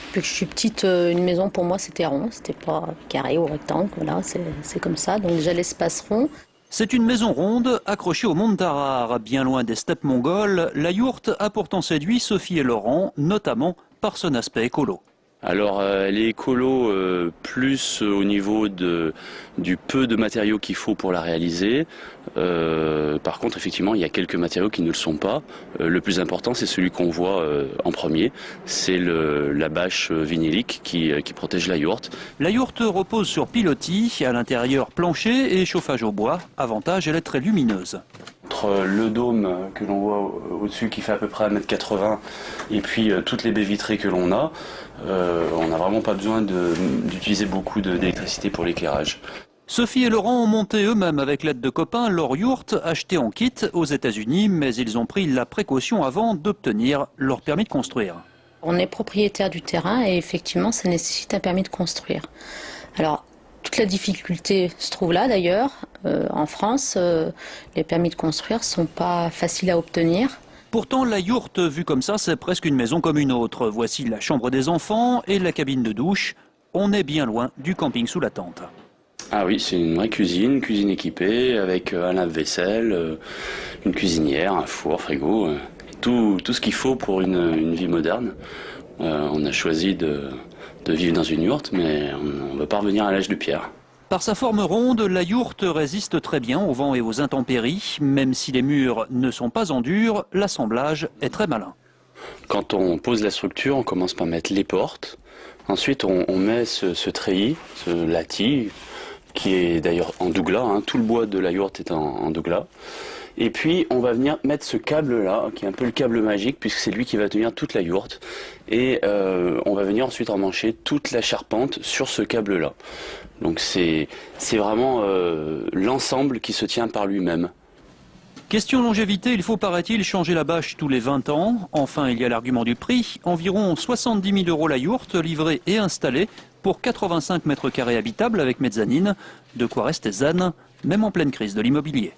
Depuis que je suis petite, une maison pour moi c'était rond, c'était pas carré ou rectangle, voilà, c'est comme ça. Donc déjà l'espace rond. C'est une maison ronde accrochée au mont Tarar, bien loin des steppes mongoles. La yourte a pourtant séduit Sophie et Laurent, notamment par son aspect écolo. Alors elle est écolo plus au niveau du peu de matériaux qu'il faut pour la réaliser. Par contre effectivement il y a quelques matériaux qui ne le sont pas. Le plus important c'est celui qu'on voit en premier, c'est la bâche vinylique qui protège la yourte. La yourte repose sur pilotis, à l'intérieur plancher et chauffage au bois. Avantage, elle est très lumineuse. Entre le dôme que l'on voit au-dessus qui fait à peu près 1,80 m et puis toutes les baies vitrées que l'on a, on n'a vraiment pas besoin d'utiliser beaucoup d'électricité pour l'éclairage. Sophie et Laurent ont monté eux-mêmes avec l'aide de copains leur yourte achetée en kit aux États-Unis, mais ils ont pris la précaution avant d'obtenir leur permis de construire. On est propriétaire du terrain et effectivement ça nécessite un permis de construire. Alors toute la difficulté se trouve là d'ailleurs. En France, les permis de construire ne sont pas faciles à obtenir. Pourtant, la yourte, vue comme ça, c'est presque une maison comme une autre. Voici la chambre des enfants et la cabine de douche. On est bien loin du camping sous la tente. Ah oui, c'est une vraie cuisine équipée avec un lave-vaisselle, une cuisinière, un four, frigo, tout ce qu'il faut pour une vie moderne. On a choisi de vivre dans une yourte, mais on ne veut pas revenir à l'âge de pierre. Par sa forme ronde, la yourte résiste très bien au vent et aux intempéries. Même si les murs ne sont pas en dur, l'assemblage est très malin. Quand on pose la structure, on commence par mettre les portes. Ensuite, on met ce treillis, ce lattis, qui est d'ailleurs en douglas. Tout le bois de la yourte est en douglas. Et puis, on va venir mettre ce câble-là, qui est un peu le câble magique, puisque c'est lui qui va tenir toute la yourte. Et on va venir ensuite emmancher toute la charpente sur ce câble-là. Donc c'est vraiment l'ensemble qui se tient par lui-même. Question longévité, il faut, paraît-il, changer la bâche tous les 20 ans. Enfin, il y a l'argument du prix. Environ 70 000 € la yourte, livrée et installée, pour 85 mètres carrés habitables avec mezzanine. De quoi rester zen, même en pleine crise de l'immobilier.